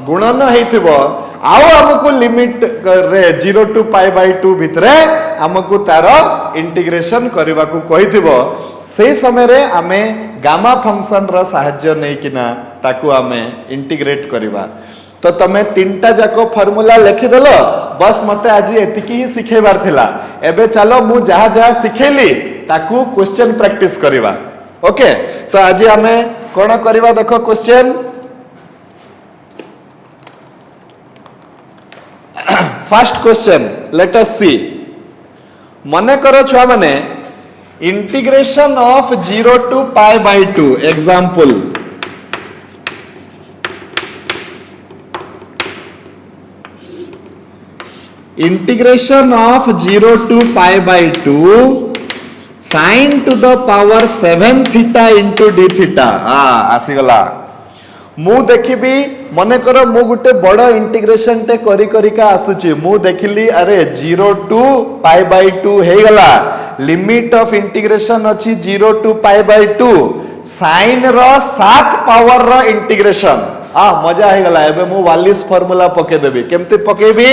गुणन हेतिबो। आउ हमको लिमिट रे 0 to π/2 भितरे हमको तार इंटीग्रेशन करबा को कहिथिबो। से समय रे आमे गामा फंक्शन रो सहाय्य नै किना ताकू आमे इंटीग्रेट करबा। तो तमे तीनटा जाको फार्मूला लिखि देलो, बस मते आज एतिकी ही सिखेबार थिला। एबे चलो मु जहा जहा सिखेली ताकू क्वेश्चन प्रैक्टिस करबा। ओके, तो आज आमे कोन करबा देखो question. First question let us see. मने करो छुआ माने integration of 0 to π/2 example. Integration of 0 to π/2 sin to the power 7 theta into d theta। आसी गला मु देखिबी मने कर मु गुटे बड़ इंटीग्रेशन टे करी करिका आसुची मु देखिली अरे 0 टू पाई बाय 2 हे गला लिमिट ऑफ इंटीग्रेशन अछि 0 टू पाई बाय 2 साइन रो 7 पावर रो इंटीग्रेशन मजा हे गला एबे मु वालिस फार्मूला पके देबी केमते पकेबी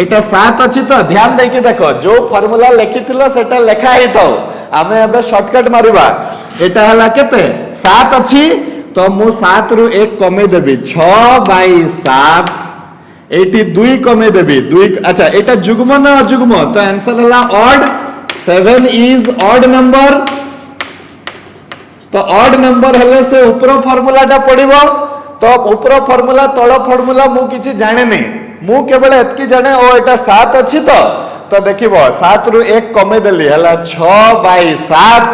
एटा 7 अछि तो ध्यान दे के देखो जो फार्मूला लिखिथिलो सेटा लेखा ही तो आमे एबे शॉर्टकट मारिबा एटा हला केते 7 अछि तो मु 7 रु 1 कमे देबी 6 बाई 7 एटी 2 कमे देबी 2 अच्छा एटा जुग्म ना अजुग्म तो आंसर हला ऑड 7 इज ऑड नंबर तो ऑड नंबर हेले से ऊपर फार्मूला टा पड़िबो तो ऊपर फार्मूला तळ फार्मूला मु किछि जाने नै मु केवल एतकी जाने ओ एटा 7 अछि तो देखिबो 7 रु 1 कमे देली हला 6 बाई 7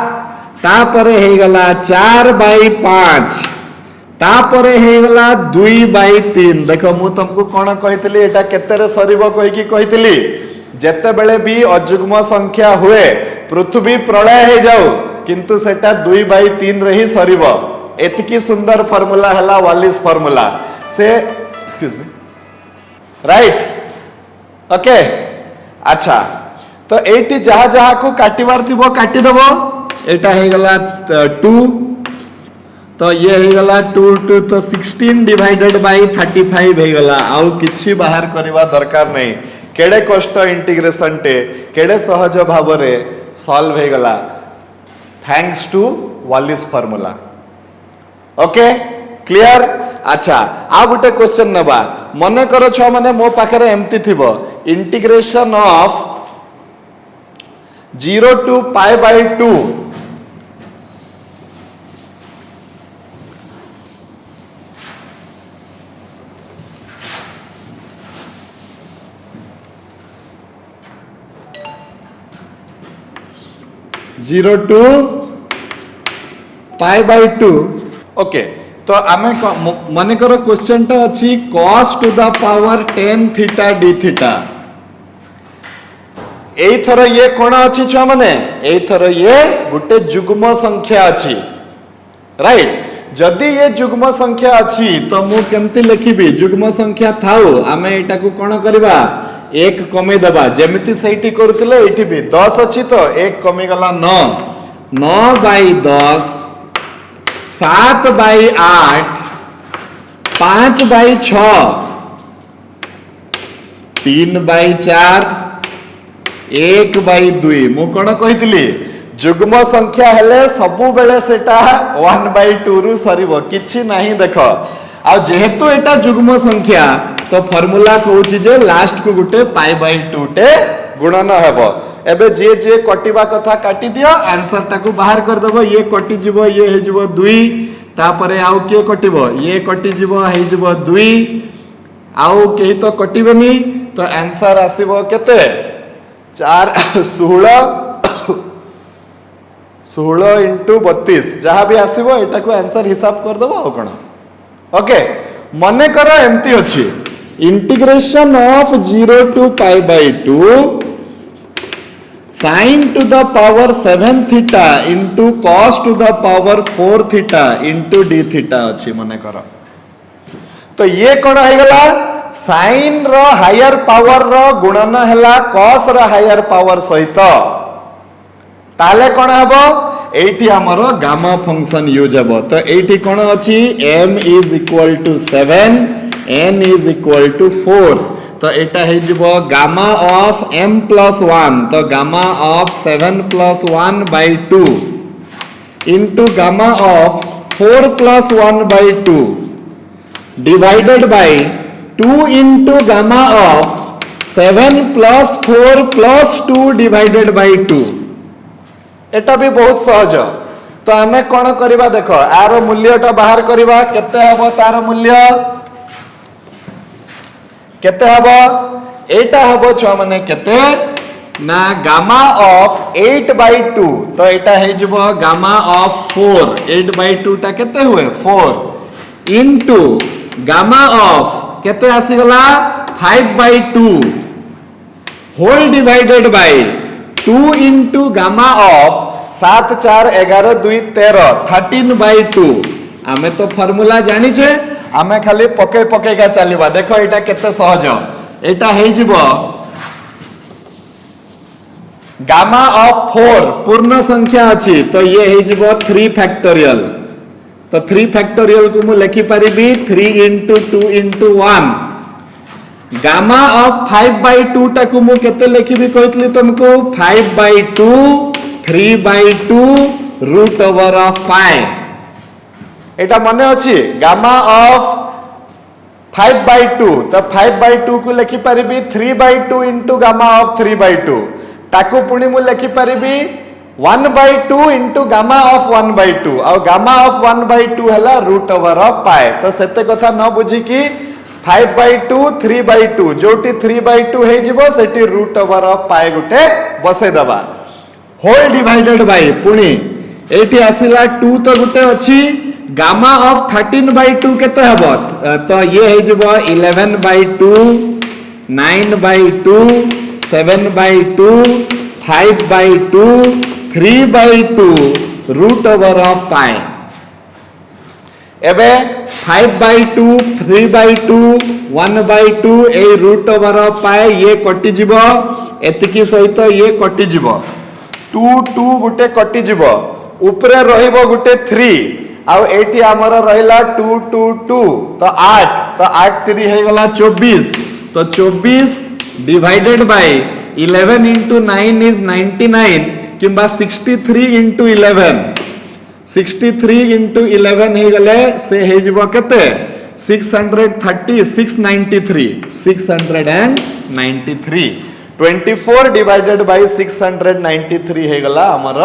तापरे हे गला 4 बाई 5 तापरे हे गला 2 बाई 3 देखो मु तुमको कोन कहितली एटा केते रे सरीबो कहि की कहितली जेते बेले भी अजुग्म संख्या हुए पृथ्वी प्रलय हे जाऊ किंतु सेटा 2 बाई 3 रे ही सरीबो एतकी सुंदर फार्मूला हला Wallis formula say excuse me right okay अच्छा तो एटी जहा जहा को काटिबार थिबो काटि देबो एटा हे गला 2 तो ये हे गला 2 2 तो 16 डिवाइडेड बाय 35 हे गला आउ किछि बाहर करबा दरकार नै केडे कष्ट इंटीग्रेशन टे केडे सहज भाव रे सॉल्व हे गला thanks to Wallis formula okay clear अच्छा आ गुटे क्वेश्चन नबा मने करो छ माने मो पाखरे एम्ति थिबो integration of 0 to pi by 2 0 to pi by 2 okay तो आमे मने करो क्वेश्चन टा अछि cos to the power 10 theta d theta एई थर ये कोन अछि छ माने एई थर ये गुटे जुग्म संख्या अछि राइट जदि ये जुग्म संख्या अछि तो मु केमति लिखिबी जुग्म संख्या थाउ आमे एटा को कोन करबा 1 कमे दबा जेमिति सैटी करथिले एठी भी 10 अछि तो 1 कमे गला 9 9 by 10 7 by 8 5 by 6 3 by 4 1 by 2 मु कोन कहितली जुग्म संख्या हेले सबु बेले सेटा 1 बाई 2 रु सरीबो किछि नाही देखो आ जेहेतु एटा जुग्म संख्या तो फार्मूला कहूची जे लास्ट को गुटे पाई बाई 2 टे गुणन हेबो एबे जे जे कटिबा कथा काटी दियो आंसर टाको बाहर कर देबो ये कटि जिवो ये हे जिवो 2 तापरे आउ के कटिबो ये कटि जिवो हे जिवो 2 आउ केही तो कटिबेनी तो आंसर आसीबो केते 4 16 16 इंटू 32 जहां भी आसीबो एटा को आंसर हिसाब कर देबो आ कोन ओके मने करो एम्ति अछि integration of 0 to pi by 2 sin to the power 7 theta into cos to the power 4 theta into d theta अछि मने करो तो ये कोन हे गला sin रो हायर पावर रो गुणन हला cos रो हायर पावर सहित ताले कोन हबो एठी हमरो गामा फंक्शन यूज हबो तो एठी कोन अछि m is equal to 7 n is equal to 4 तो एटा हे जिवो गामा ऑफ m plus 1 तो gamma of 7 plus 1 by 2 into gamma of 4 plus 1 by 2 divided by 2 into gamma of 7 plus 4 plus 2 divided by 2 एटा भी बहुत सहज तो हमें कोन करबा देखो आरो मूल्यटा बाहर करबा केते हबो तार मूल्य केते हबो एटा हबो छ माने केते ना गामा ऑफ 8 by 2 तो एटा हे जबो गामा ऑफ 4 8 by 2 ता केते हुए 4 इनटू गामा ऑफ केते आसी गला 5 by 2 whole divided by 2 into gamma of 7 4 11 2 13 13 by 2 आमे तो फार्मूला जानी छे आमे खाली पके पके का चलिबा देखो एटा केते सहज एटा हे जिवो गामा ऑफ 4 पूर्ण संख्या अछि तो ये हे जिवो 3 फैक्टोरियल तो 3 फैक्टोरियल को मु लिखि परिबी 3 into 2 into 1 गामा ऑफ 5/2 टाकू मु केते लिखिबी कहतली तुमको 5/2 3/2 रूट ओवर ऑफ पाई एटा मने अछि गामा ऑफ 5/2 तो 5/2 को लिखि परिबी 3/2 into गामा ऑफ 3/2 ताकू पुणी मु लिखि परिबी 1/2 into गामा ऑफ 1/2 और गामा ऑफ 1/2 हला रूट ओवर ऑफ पाई तो सेते कथा न बुझी कि 5/2 3/2 जोटी 3/2 हे जिवो सेटी रूट ओवर ऑफ पाई गुटे बसे दबा होल डिवाइडेड बाय पुणी एटी आसिला 2 तो गुटे अछि गामा ऑफ 13/2 केते हबो तो ये हे जिवो 11/2 9/2 7/2 5/2 3/2 रूट ओवर ऑफ पाई एबे 5/2 3/2 1/2 ए रूट ओवर ऑफ पाई ये कटि जिवो एतिकी सहित ये कटि जिवो 2 2 गुटे कटि जिवो ऊपरे रहिबो गुटे 3 आउ एटी हमर रहिला 2 2 2 तो 8 3 हे गला 24 तो 24 डिवाइडेड बाय 11 into 9 is 99 किंबा 63 into 11 63 into 11 हे गले से हे जिवो केते 630 693 693 24 डिवाइडेड बाय 693 हे गला हमर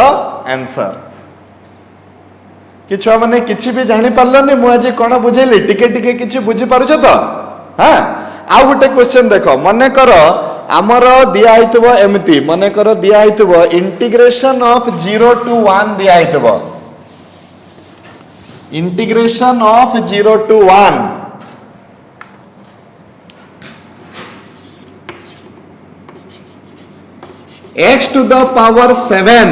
आंसर किछो माने किछि भी जानि पारलनी मु आज कोन बुझेली टिके टिके किछि बुझी पारुछ तो हां आ गुटे क्वेश्चन देखो मने करो आमर दिया हितबो एमती मने करो दिया हितबो इंटीग्रेशन ऑफ 0 to 1 दिया हितबो integration of 0 to 1 x to the power 7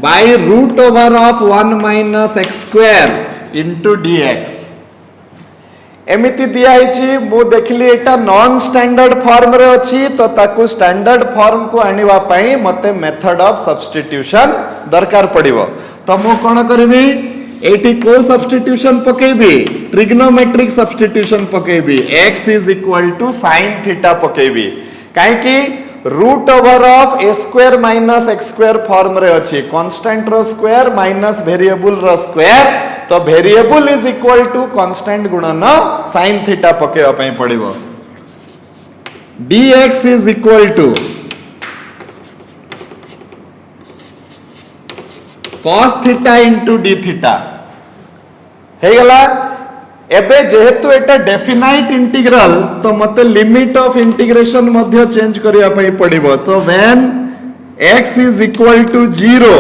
by root over of 1 minus x square into dx एमिति दिया हिची मु देखली एटा नॉन स्टैंडर्ड फॉर्म रे अछि तो ताकू स्टैंडर्ड फॉर्म को आनिबा पई मते मेथड ऑफ सब्स्टिट्यूशन दरकार पड़िबो तो मु कोन करबी एटी को सब्स्टिट्यूशन पकेबी ट्रिग्नोमेट्रिक सब्स्टिट्यूशन पकेबी x is equal to sin theta पकेबी काहे कि root over of a square minus x square form रे अछि कांस्टेंट रो स्क्वायर माइनस वेरिएबल रो स्क्वायर तो variable is equal to constant गुणन sin थीटा पकेबा पई पड़िबो dx is equal to cos theta into d theta हे गला एबे जेहेतु एटा डेफिनाइट इंटीग्रल तो मते limit of integration Madhya change करिया पई पड़िबो तो when x is equal to 0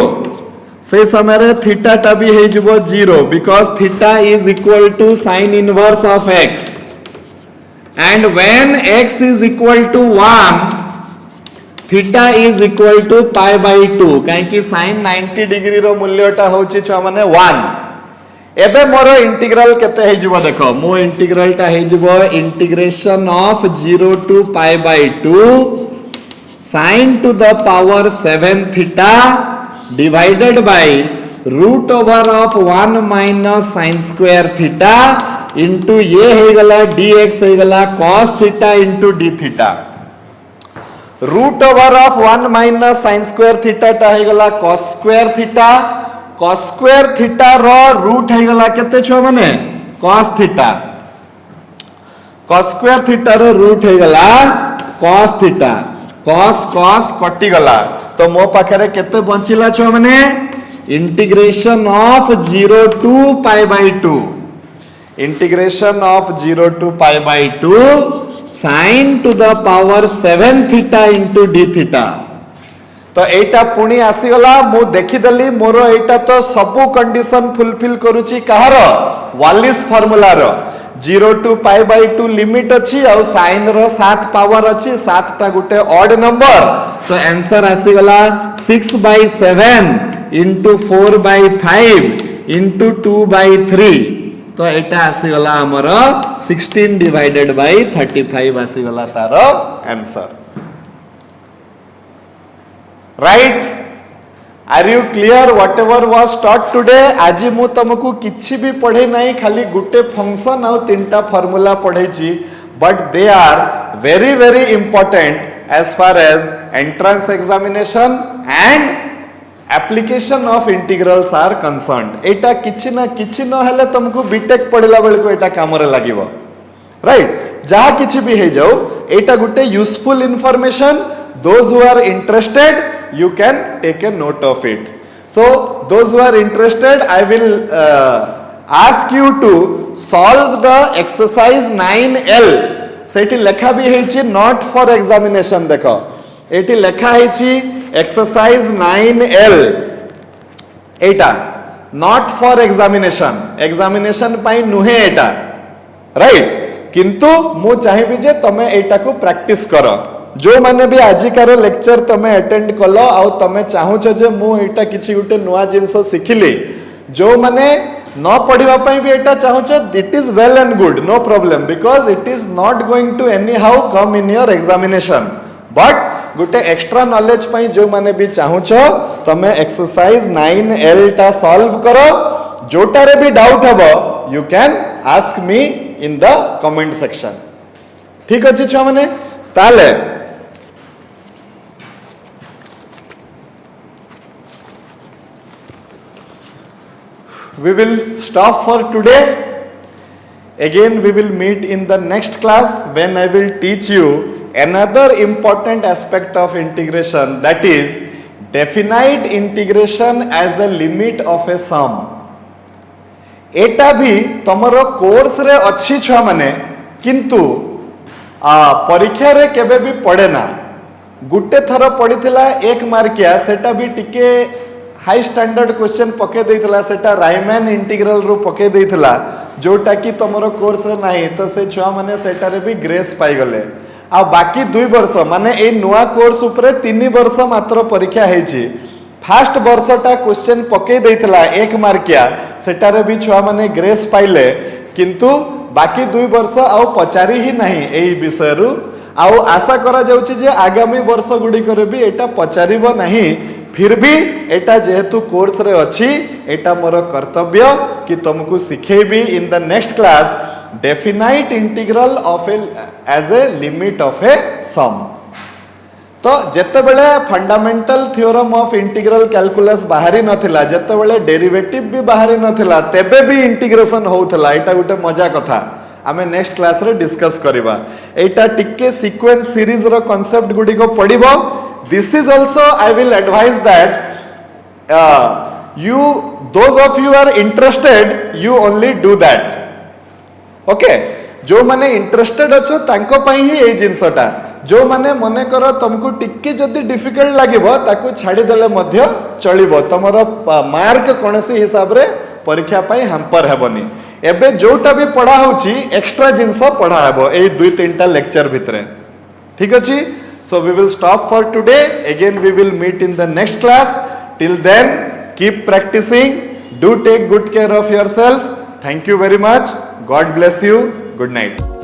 से समय रे थीटा टा भी हे जबो 0 because theta is equal to sin inverse of x and when x is equal to 1 theta is equal to pi by 2 काहे कि sin 90 डिग्री रो मूल्यटा होची छ माने 1 एबे मोर इंटीग्रल केते हे जबो देखो मो इंटीग्रल टा हे जबो integration of 0 to pi by 2 sin to the power 7 theta divided by root over of 1 minus sin square theta into ये हे गला dx हे गला cos theta into d theta root over of 1 minus sin square theta टा हे गला cos square theta cos square theta रो रूट हे गला केते छ माने cos theta cos square theta रो रूट हे गला cos थीटा cos cos कटि गला तो मो पाखरे केते बंचिला छ माने integration of 0 to pi by 2 integration of 0 to pi by 2 sin to the power 7 theta into d theta तो एटा पुणी आसी गला मु देखि दली मोरो एटा तो सबु कंडीशन फुलफिल करूची कहार वालिस फार्मूला रो 0 टू पाई बाय 2 लिमिट अछि और sin रो 7 पावर अछि 7 ता गुटे ऑड नंबर तो आंसर आसी गला 6/7 into 4/5 into 2/3 तो एटा आसीगला हमर 16 डिवाइडेड बाय 35 आसीगला तार answer right are you clear whatever was taught today आज मु तुमको किछि भी पढ़े नहीं खाली गुटे फंक्शन आउ तीनटा फार्मूला पढ़ेची but they are very very important as far as entrance examination and application of integrals are concerned एटा किछि न हेले तुमको बीटेक पढ़ला बेल को एटा काम रे लागिवो राइट जहा किछि भी हे जाऊ एटा गुटे useful information those who are interested you can take a note of it so those who are interested I will ask you to solve the exercise 9L सेठी लेखा भी हेची not for examination देखो एठी लेखा हेची exercise 9L Etah not for examination पाई नुहे एटा राइट किंतु मु चाहिबी जे तमे एटा को प्रैक्टिस करो जो माने भी आजिकार लेक्चर तमे अटेंड कलो आउ तमे चाहूछ जे मु एटा किछि गुटे नुवा जिंस सिखिली जो माने न पढ़िबा पई भी एटा चाहूछ it is well and good no problem because it is not going to anyhow come in your examination but गुटे एक्स्ट्रा नॉलेज पई जो माने भी चाहूछ तमे एक्सरसाइज 9L टा सॉल्व करो जोटारे भी डाउट हबो you can ask me in the comment section ठीक अछि छुआ माने ताले we will stop for today again we will meet in the next class when I will teach you another important aspect of integration that is definite integration as a limit of a sum एटा भी तमरो कोर्स रे अच्छी छुआ माने किंतु परीक्षा रे केबे भी पड़े ना गुटे थर पड़ीथिला 1 मार्किया सेटा भी टिके हाई स्टैंडर्ड क्वेश्चन पके देइथिला सेटा रायमैन इंटीग्रल रु पके देइथिला जोटा कि तमरो कोर्स रे नाही तो से छुआ माने सेटा रे भी ग्रेस पाई गले आ बाकी 2 वर्ष माने ए नुवा कोर्स ऊपर 3 वर्ष मात्र परीक्षा हेची फर्स्ट वर्षटा क्वेश्चन पके देइथिला 1 मार्किया सेटा रे भी छुआ माने ग्रेस पाइले किंतु बाकी 2 वर्ष आउ पचारी ही नाही एई विषय रु आउ आशा करा जाउची जे आगामी वर्ष गुडी करे भी एटा पचारिबो नाही फिर भी एटा जेहेतु कोर्स रे अच्छी एटा मोर कर्तव्य कि तुमको सिखेबी in the next class definite integral of as a limit of a sum तो जेते बेले fundamental theorem of integral calculus बाहरी नथिला जेते बेले डेरिवेटिव भी बाहरी नथिला तेबे भी इंटीग्रेशन होउथला एटा गुटे मजा कथा आमे नेक्स्ट क्लास रे डिस्कस करबा एटा टिके सीक्वेंस सीरीज रो कांसेप्ट गुडी को पढिबो this is also I will advise that you those of you are interested you only do that okay जो माने इंटरेस्टेड अछो तांको पई ही ए जिंसटा जो माने मने करो तुमको टिक्के जदी डिफिकल्ट लागिबो ताको छाडी देले मध्य चलिबो तमरो मार्क कोनसी हिसाब रे परीक्षा पई हैम्पर हेबनी एबे जोटा भी पढ़ा होची एक्स्ट्रा जिंस पढ़ा हेबो ए 2-3 टा लेक्चर भितरे ठीक अछि so we will stop for today again we will meet in the next class till then keep practicing do take good care of yourself thank you very much god bless you good night